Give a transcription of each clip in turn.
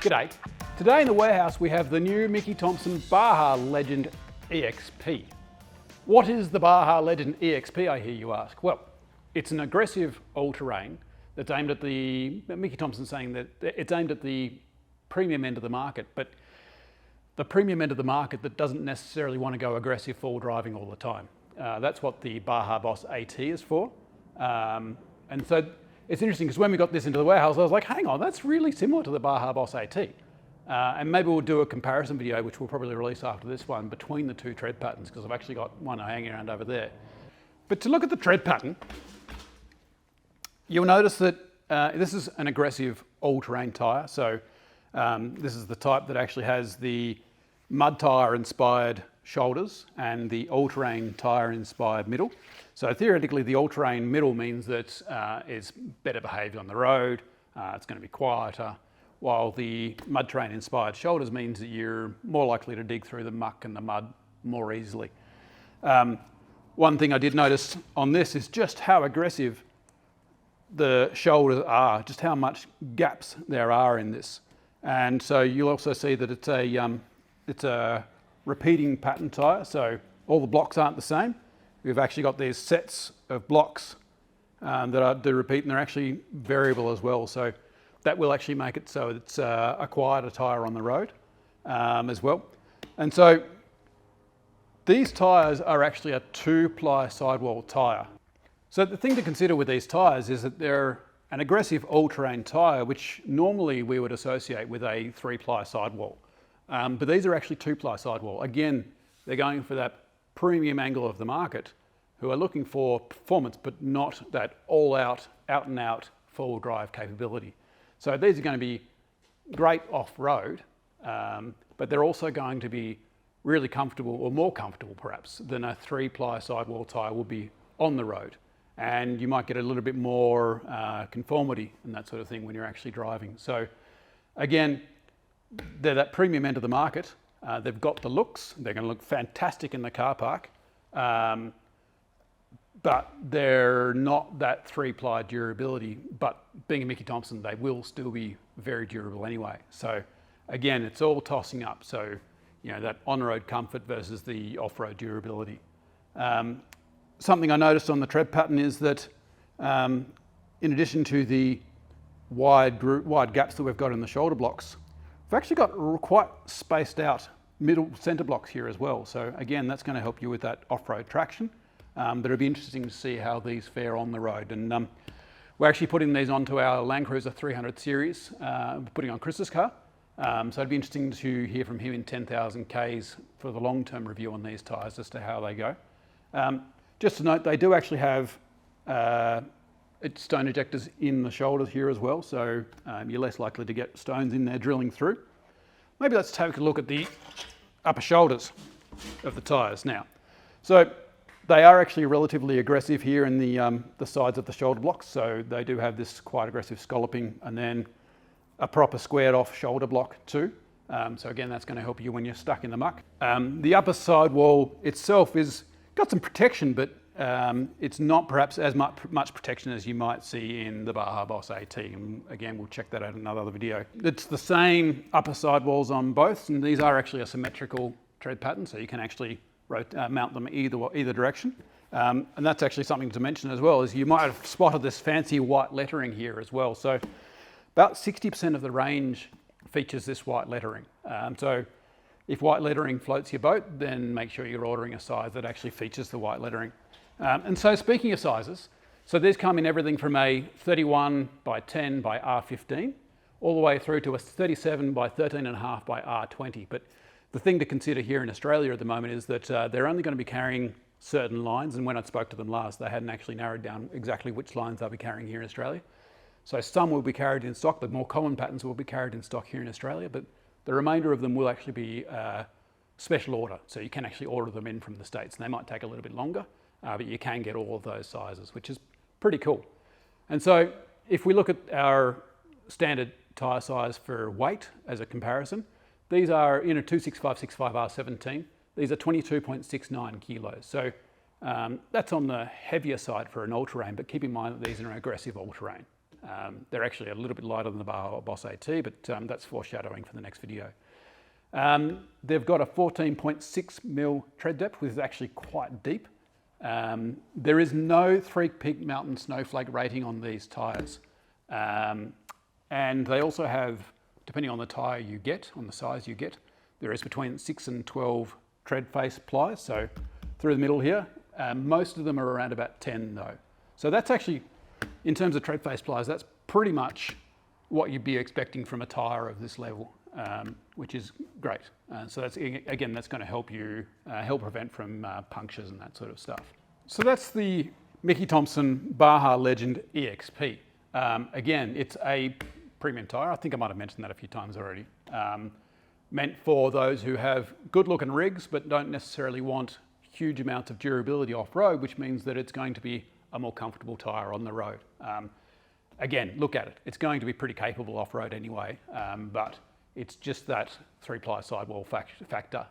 G'day. Today in the warehouse we have the new Mickey Thompson Baja Legend EXP. What is the Baja Legend EXP, I hear you ask? Well, it's an aggressive all-terrain that's aimed at Mickey Thompson's saying that it's aimed at the premium end of the market, but the premium end of the market that doesn't necessarily want to go aggressive full driving all the time. That's what the Baja Boss AT is for. And so it's interesting because when we got this into the warehouse, I was like, hang on, that's really similar to the Baja Boss AT. And maybe we'll do a comparison video, which we'll probably release after this one, between the two tread patterns, because I've actually got one hanging around over there. But to look at the tread pattern, you'll notice that this is an aggressive all-terrain tyre. So this is the type that actually has the mud tyre inspired shoulders and the all-terrain tyre inspired middle. So theoretically, the all-terrain middle means that it's better behaved on the road, it's going to be quieter, while the mud terrain inspired shoulders means that you're more likely to dig through the muck and the mud more easily. One thing I did notice on this is just how aggressive the shoulders are, just how much gaps there are in this. And so you'll also see that it's a repeating pattern tyre, so all the blocks aren't the same. We've actually got these sets of blocks that do repeat, and they're actually variable as well. So that will actually make it so it's a quieter tyre on the road as well. And so these tyres are actually a 2-ply sidewall tyre. So the thing to consider with these tyres is that they're an aggressive all-terrain tyre, which normally we would associate with a 3-ply sidewall. But these are actually 2-ply sidewall. Again, they're going for that premium angle of the market, who are looking for performance, but not that all-out, out-and-out four-wheel drive capability. So these are going to be great off-road, but they're also going to be really comfortable, or more comfortable perhaps, than a 3-ply sidewall tyre will be on the road. And you might get a little bit more conformity and that sort of thing when you're actually driving. So again, they're that premium end of the market. They've got the looks. They're going to look fantastic in the car park. But they're not that 3-ply durability. But being a Mickey Thompson, they will still be very durable anyway. So again, it's all tossing up. So, you know, that on-road comfort versus the off-road durability. Something I noticed on the tread pattern is that in addition to the wide gaps that we've got in the shoulder blocks, we've actually got quite spaced out middle center blocks here as well. So again, that's going to help you with that off-road traction. But it'll be interesting to see how these fare on the road. And we're actually putting these onto our Landcruiser 300 series, putting on Chris's car. So it'd be interesting to hear from him in 10,000 Ks for the long-term review on these tyres as to how they go. Just to note, they do actually have stone ejectors in the shoulders here as well, so you're less likely to get stones in there drilling through. Maybe let's take a look at the upper shoulders of the tyres now. So they are actually relatively aggressive here in the sides of the shoulder blocks, so they do have this quite aggressive scalloping and then a proper squared off shoulder block too. So again, that's going to help you when you're stuck in the muck. The upper sidewall itself is got some protection, but it's not perhaps as much protection as you might see in the Baja Boss AT. And again, we'll check that out in another video. It's the same upper sidewalls on both, and these are actually a symmetrical tread pattern, so you can actually mount them either direction. And that's actually something to mention as well, is you might have spotted this fancy white lettering here as well. So about 60% of the range features this white lettering. So if white lettering floats your boat, then make sure you're ordering a size that actually features the white lettering. And so speaking of sizes, so these come in everything from a 31 by 10 by R15, all the way through to a 37 by 13.5 by R20. But the thing to consider here in Australia at the moment is that they're only going to be carrying certain lines. And when I spoke to them last, they hadn't actually narrowed down exactly which lines they'll be carrying here in Australia. So some will be carried in stock, but more common patterns will be carried in stock here in Australia. But the remainder of them will actually be special order. So you can actually order them in from the States. And they might take a little bit longer, but you can get all of those sizes, which is pretty cool. And so if we look at our standard tyre size for weight as a comparison, these are in a 265/65 R17. These are 22.69 kilos. So that's on the heavier side for an all-terrain, but keep in mind that these are an aggressive all-terrain. They're actually a little bit lighter than the Baja Boss AT, but that's foreshadowing for the next video. They've got a 14.6 mil tread depth, which is actually quite deep. There is no 3-peak mountain snowflake rating on these tyres. And they also have, depending on the tyre you get, on the size you get, there is between 6 and 12 tread face plies, so through the middle here. Most of them are around about 10 though. So that's actually, in terms of tread face plies, that's pretty much what you'd be expecting from a tyre of this level, which is great. So that's, again, that's going to help you, help prevent from punctures and that sort of stuff. So that's the Mickey Thompson Baja Legend EXP. Again, it's a premium tyre. I think I might have mentioned that a few times already. Meant for those who have good looking rigs but don't necessarily want huge amounts of durability off-road, which means that it's going to be a more comfortable tyre on the road. Again, look at it. It's going to be pretty capable off-road anyway, but it's just that 3-ply sidewall factor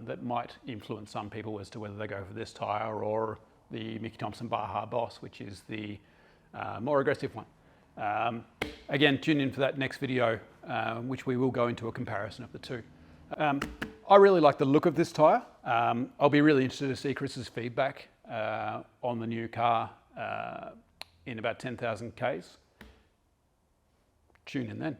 that might influence some people as to whether they go for this tyre or the Mickey Thompson Baja Boss, which is the more aggressive one. Again, tune in for that next video, which we will go into a comparison of the two. I really like the look of this tyre. I'll be really interested to see Chris's feedback on the new car in about 10,000 Ks. Tune in then.